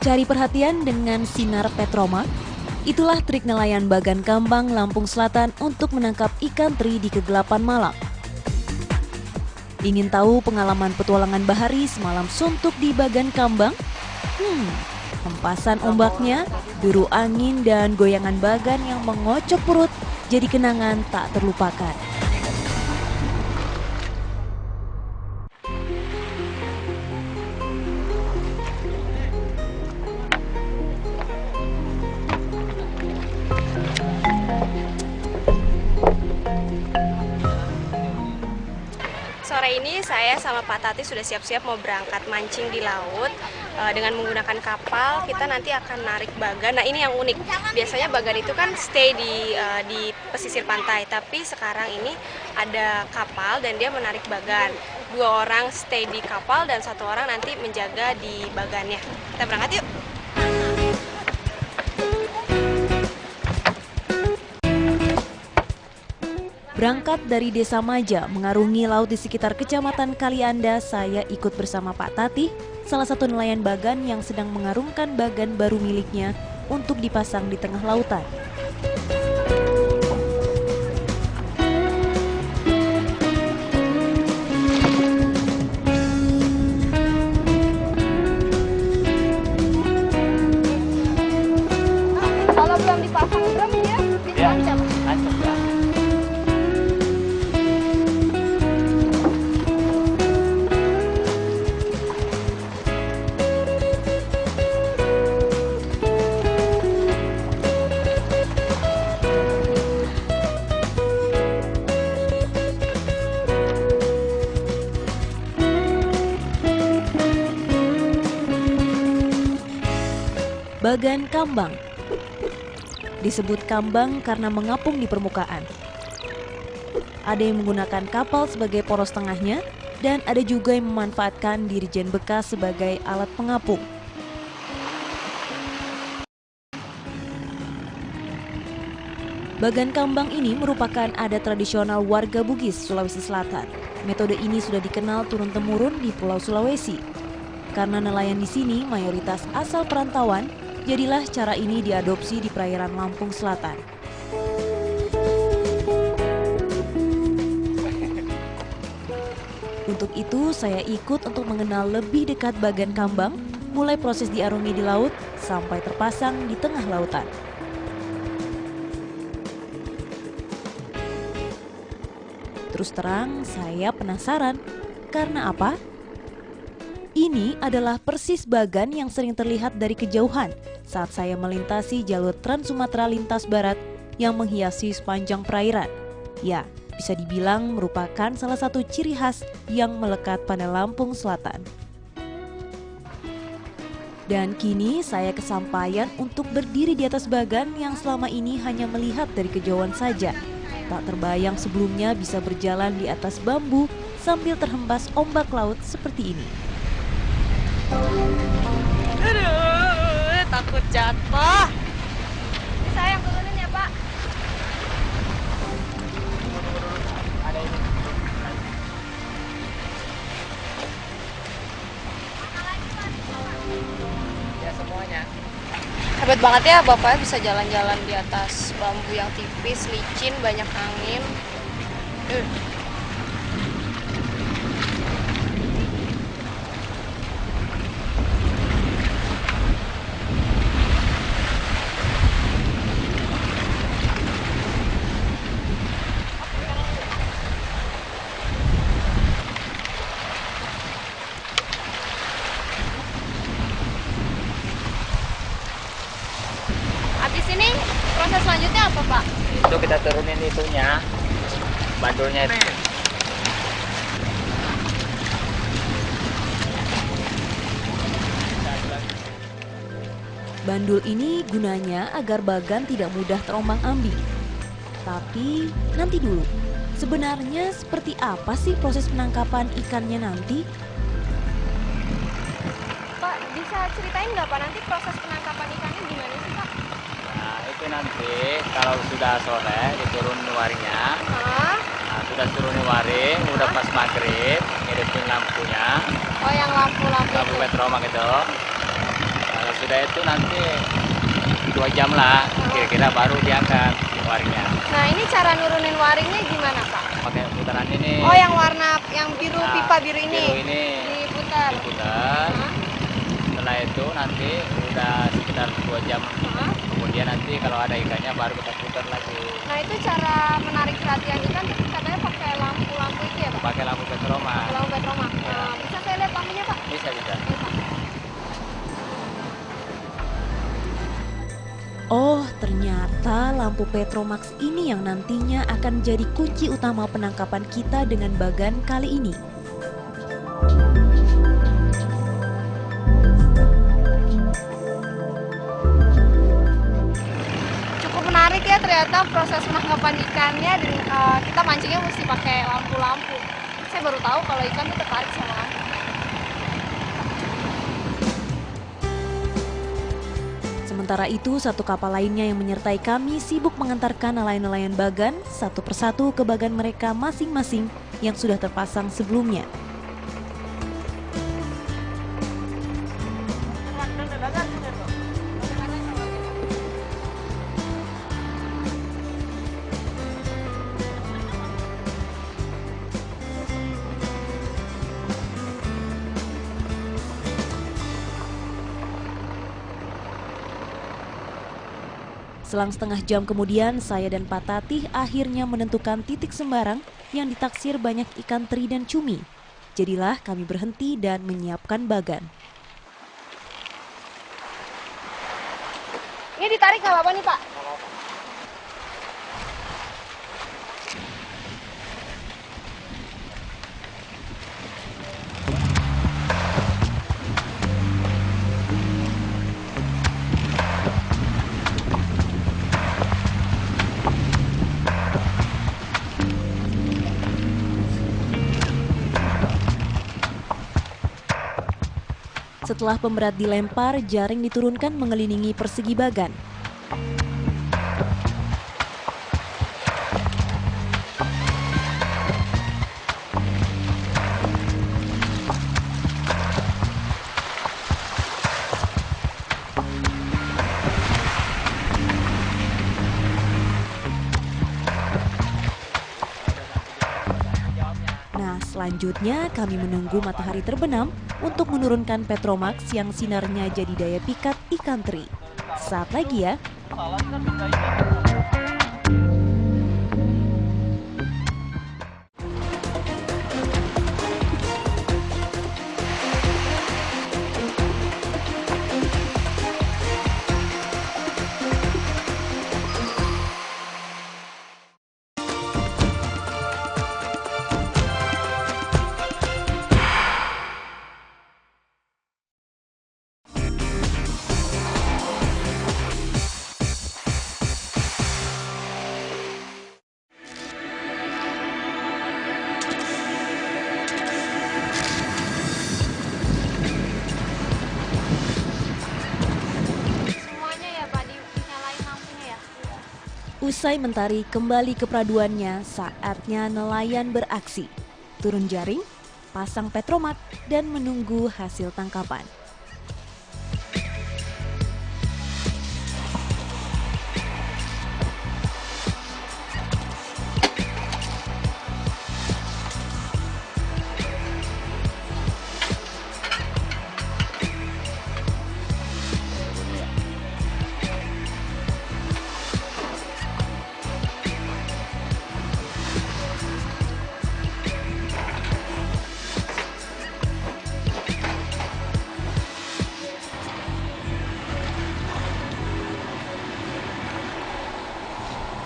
Cari perhatian dengan sinar petroma. Itulah trik nelayan Bagan Kambang, Lampung Selatan untuk menangkap ikan teri di kegelapan malam. Ingin tahu pengalaman petualangan bahari semalam suntuk di Bagan Kambang? Hempasan ombaknya, deru angin, dan goyangan bagan yang mengocok perut jadi kenangan tak terlupakan. Sore ini saya sama Pak Tati sudah siap-siap mau berangkat mancing di laut. Dengan menggunakan kapal, kita nanti akan narik bagan. Nah, ini yang unik. Biasanya bagan itu kan stay di pesisir pantai, tapi sekarang ini ada kapal dan dia menarik bagan. 2 orang stay di kapal dan 1 orang nanti menjaga di bagannya. Kita berangkat yuk. Berangkat dari Desa Maja, mengarungi laut di sekitar Kecamatan Kalianda, saya ikut bersama Pak Tati, salah satu nelayan bagan yang sedang mengarungkan bagan baru miliknya untuk dipasang di tengah lautan. Kalau belum dipasang drum ya, bisa lancip ya. Bagan Kambang disebut kambang karena mengapung di permukaan. Ada yang menggunakan kapal sebagai poros tengahnya, dan ada juga yang memanfaatkan dirijen bekas sebagai alat pengapung. Bagan Kambang ini merupakan adat tradisional warga Bugis, Sulawesi Selatan. Metode ini sudah dikenal turun-temurun di Pulau Sulawesi. Karena nelayan di sini mayoritas asal perantauan, jadilah cara ini diadopsi di perairan Lampung Selatan. Untuk itu, saya ikut untuk mengenal lebih dekat bagan kambang, mulai proses diarungi di laut sampai terpasang di tengah lautan. Terus terang, saya penasaran. Karena apa? Ini adalah persis bagan yang sering terlihat dari kejauhan saat saya melintasi jalur Trans Sumatera Lintas Barat yang menghiasi sepanjang perairan. Ya, bisa dibilang merupakan salah satu ciri khas yang melekat pada Lampung Selatan. Dan kini saya kesampaian untuk berdiri di atas bagan yang selama ini hanya melihat dari kejauhan saja. Tak terbayang sebelumnya bisa berjalan di atas bambu sambil terhempas ombak laut seperti ini. Aduh, takut jatuh. Sayang turunin ya, Pak. Ada ini. Ya semuanya. Hebat banget ya Bapak bisa jalan-jalan di atas bambu yang tipis, licin, banyak angin. Habis ini proses selanjutnya apa, Pak? Itu kita turunin itunya, bandulnya itu. Bandul ini gunanya agar bagan tidak mudah terombang-ambing. Tapi nanti dulu, sebenarnya seperti apa sih proses penangkapan ikannya nanti? Pak, bisa ceritain nggak Pak nanti proses penangkapan ikannya gimana sih, Pak? Nah itu nanti kalau sudah sore diturun waringnya. Nah, sudah turun waring, udah pas maghrib, ngidupin lampunya. Oh, yang lampu-lampu Lampu itu. metroma gitu. Kalau sudah itu nanti 2 jam lah kira-kira baru diangkat waringnya. Nah, ini cara nurunin waringnya gimana, Pak? Pakai putaran ini. Oh, yang warna yang biru, Nah, pipa biru ini. Biru ini Diputar. diputar. Hah? Setelah itu nanti udah sekitar 2 jam. Hah? Kemudian nanti kalau ada ikannya baru kita putar lagi. Nah, itu cara menarik perhatian ikan tapi katanya pakai lampu-lampu itu ya, Pak? Pakai lampu petromak. Lampu petromak. Nah, bisa saya lihat lampunya, Pak? Bisa. Bisa. Oh, ternyata lampu Petromax ini yang nantinya akan jadi kunci utama penangkapan kita dengan bagan kali ini. Cukup menarik ya ternyata proses penangkapan ikannya dan kita mancingnya mesti pakai lampu-lampu. Saya baru tahu kalau ikan itu tertarik sama lampu. Sementara itu, satu kapal lainnya yang menyertai kami sibuk mengantarkan nelayan-nelayan bagan satu persatu ke bagan mereka masing-masing yang sudah terpasang sebelumnya. Selang setengah jam kemudian, saya dan Pak Tatih akhirnya menentukan titik sembarang yang ditaksir banyak ikan teri dan cumi. Jadilah kami berhenti dan menyiapkan bagan. Ini ditarik nggak apa-apa nih, Pak? Setelah pemberat dilempar, jaring diturunkan mengelilingi persegi bagan. Selanjutnya kami menunggu matahari terbenam untuk menurunkan Petromax yang sinarnya jadi daya pikat ikan teri. Saat lagi ya. Usai mentari kembali ke peraduannya, saatnya nelayan beraksi. Turun jaring, pasang Petromax, dan menunggu hasil tangkapan.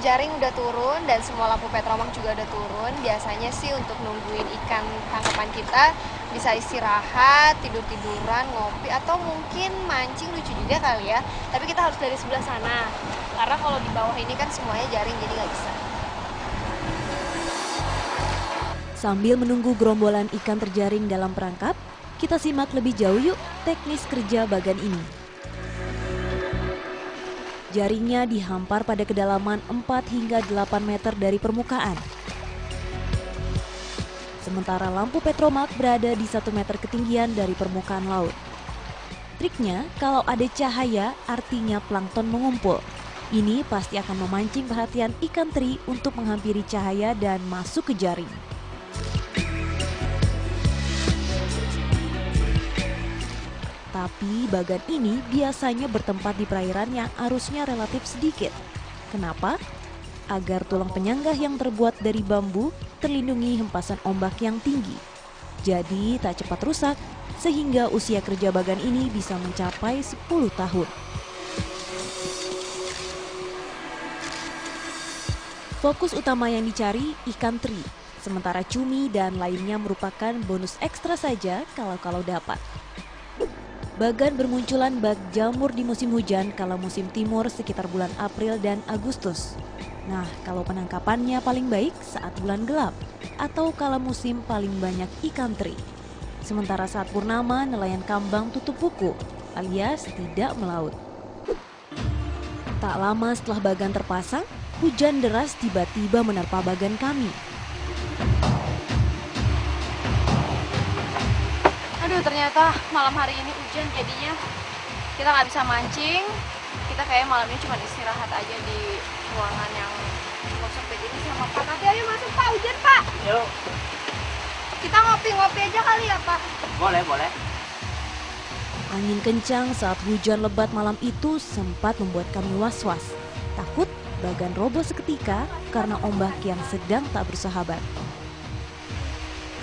Jaring udah turun dan semua lampu Petromax juga udah turun. Biasanya sih untuk nungguin ikan tangkapan kita bisa istirahat, tidur-tiduran, ngopi, atau mungkin mancing, lucu juga kali ya. Tapi kita harus dari sebelah sana, karena kalau di bawah ini kan semuanya jaring, jadi nggak bisa. Sambil menunggu gerombolan ikan terjaring dalam perangkap, kita simak lebih jauh yuk teknis kerja bagan ini. Jaringnya dihampar pada kedalaman 4 hingga 8 meter dari permukaan. Sementara lampu Petromax berada di 1 meter ketinggian dari permukaan laut. triknya, kalau ada cahaya artinya plankton mengumpul. Ini pasti akan memancing perhatian ikan teri untuk menghampiri cahaya dan masuk ke jaring. Tapi bagan ini biasanya bertempat di perairan yang arusnya relatif sedikit. Kenapa? Agar tulang penyanggah yang terbuat dari bambu terlindungi hempasan ombak yang tinggi. Jadi tak cepat rusak, sehingga usia kerja bagan ini bisa mencapai 10 tahun. Fokus utama yang dicari ikan teri, sementara cumi dan lainnya merupakan bonus ekstra saja kalau dapat. Bagan bermunculan bak jamur di musim hujan kala musim timur sekitar bulan April dan Agustus. Nah, kalau penangkapannya paling baik saat bulan gelap atau kala musim paling banyak ikan teri. Sementara saat purnama nelayan kambang tutup buku alias tidak melaut. Tak lama setelah bagan terpasang, hujan deras tiba-tiba menerpa bagan kami. Aduh, ternyata malam hari ini hujan, jadinya kita nggak bisa mancing. Kita kayak malam ini cuma istirahat aja di ruangan yang sempit ini sama Pak. Nanti ayo masuk Pak, hujan Pak. Yuk. Kita ngopi-ngopi aja kali ya Pak. Boleh, boleh. Angin kencang saat hujan lebat malam itu sempat membuat kami was-was. Takut bagan roboh seketika karena ombak yang sedang tak bersahabat.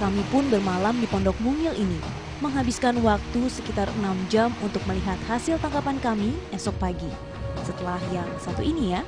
Kami pun bermalam di pondok mungil ini, menghabiskan waktu sekitar 6 jam untuk melihat hasil tangkapan kami esok pagi. Setelah yang satu ini ya.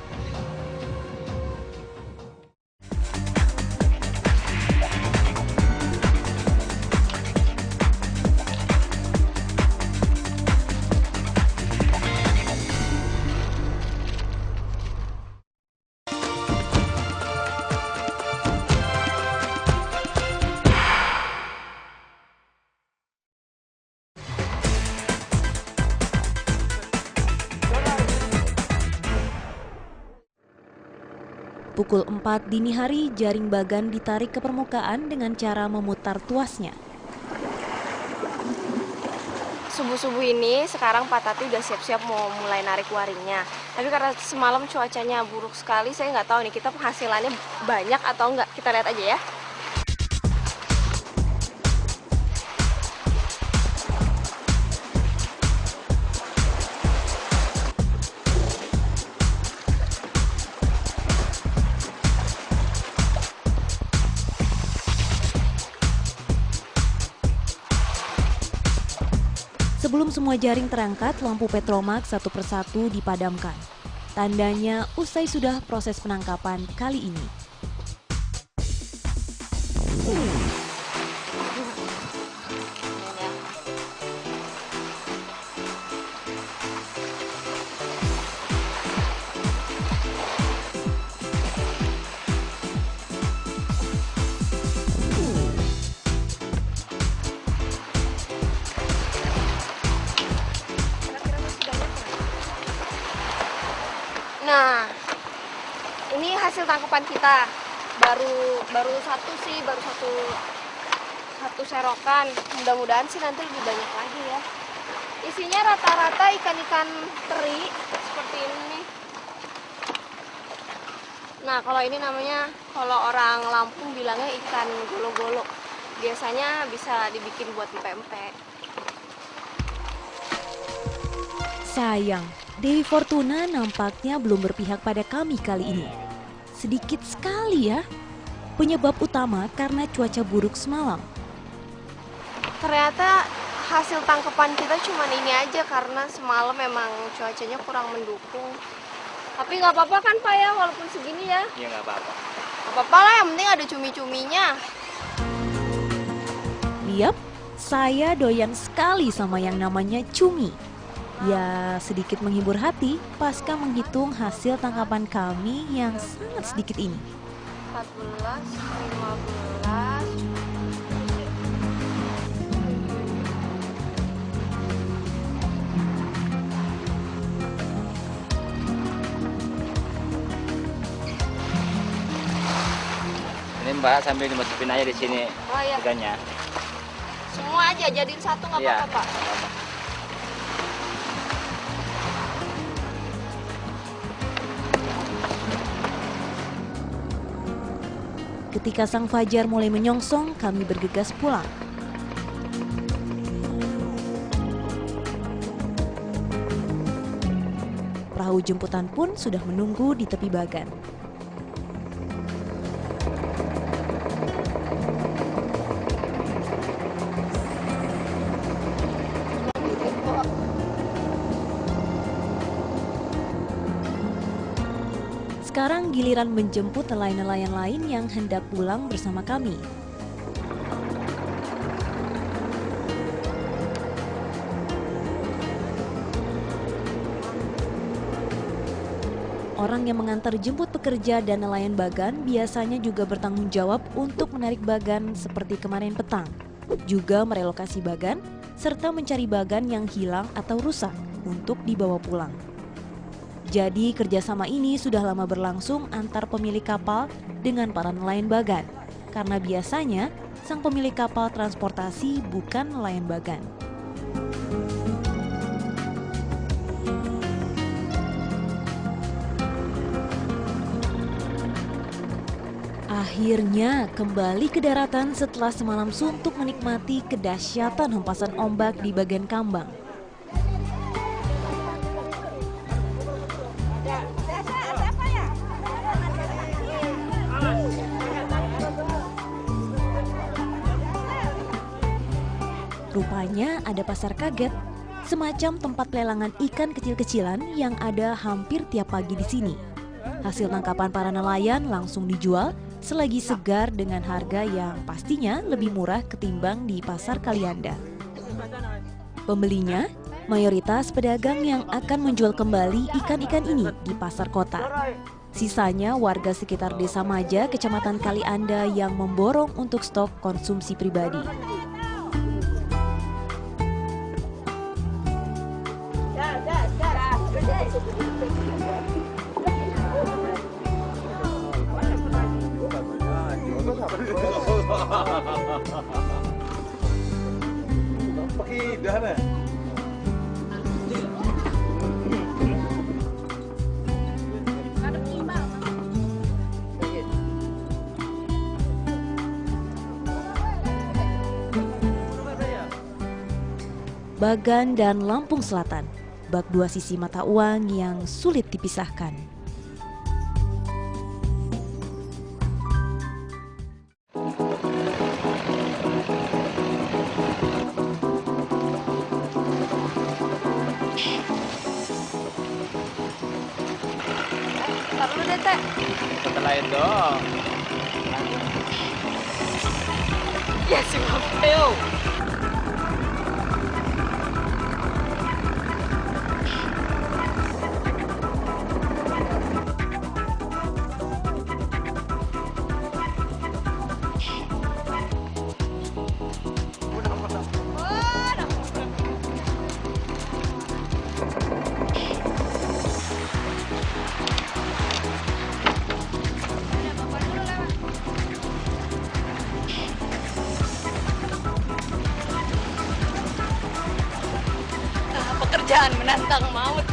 Pukul 4 dini hari, jaring bagan ditarik ke permukaan dengan cara memutar tuasnya. Subuh-subuh ini sekarang Pak Tati udah siap-siap mau mulai narik waringnya. Tapi karena semalam cuacanya buruk sekali, saya nggak tahu nih kita penghasilannya banyak atau enggak. Kita lihat aja ya. Sebelum semua jaring terangkat, lampu Petromax satu persatu dipadamkan. Tandanya usai sudah proses penangkapan kali ini. Nah, ini hasil tangkapan kita. Baru satu serokan. Mudah-mudahan sih nanti lebih banyak lagi ya. Isinya rata-rata ikan-ikan teri seperti ini nih. Nah, kalau ini namanya, kalau orang Lampung bilangnya ikan golo-golo. Biasanya bisa dibikin buat empek-empek. Sayang, Dewi Fortuna nampaknya belum berpihak pada kami kali ini. Sedikit sekali ya. Penyebab utama karena cuaca buruk semalam. Ternyata hasil tangkapan kita cuma ini aja karena semalam memang cuacanya kurang mendukung. Tapi nggak apa-apa kan Pak ya, walaupun segini ya? Iya, nggak apa-apa. Nggak apa-apa lah, yang penting ada cumi-cuminya. Yap, saya doyan sekali sama yang namanya cumi. Ya, sedikit menghibur hati pasca menghitung hasil tangkapan kami yang sangat sedikit ini. 14, 15. Ini Mbak sambil dimasukin aja di sini Oh iya, ikannya. semua aja jadiin satu nggak Iya. apa-apa Pak. nggak apa-apa. Ketika sang fajar mulai menyongsong, kami bergegas pulang. Perahu jemputan pun sudah menunggu di tepi Bagan. Sekarang giliran menjemput nelayan-nelayan lain yang hendak pulang bersama kami. Orang yang mengantar jemput pekerja dan nelayan Bagan biasanya juga bertanggung jawab untuk menarik Bagan seperti kemarin petang. Juga merelokasi Bagan, serta mencari Bagan yang hilang atau rusak untuk dibawa pulang. Jadi kerjasama ini sudah lama berlangsung antar pemilik kapal dengan para nelayan Bagan. Karena biasanya sang pemilik kapal transportasi bukan nelayan Bagan. Akhirnya kembali ke daratan setelah semalam suntuk menikmati kedahsyatan hempasan ombak di bagian Kambang. Rupanya ada pasar kaget, semacam tempat pelelangan ikan kecil-kecilan yang ada hampir tiap pagi di sini. Hasil tangkapan para nelayan langsung dijual selagi segar dengan harga yang pastinya lebih murah ketimbang di pasar Kalianda. Pembelinya mayoritas pedagang yang akan menjual kembali ikan-ikan ini di pasar kota. Sisanya warga sekitar Desa Maja, Kecamatan Kalianda yang memborong untuk stok konsumsi pribadi. Bagan dan Lampung Selatan, bak dua sisi mata uang yang sulit dipisahkan. Taruh deh, Teh. Setelah itu Ya si Mampeo. Pekerjaan menantang maut.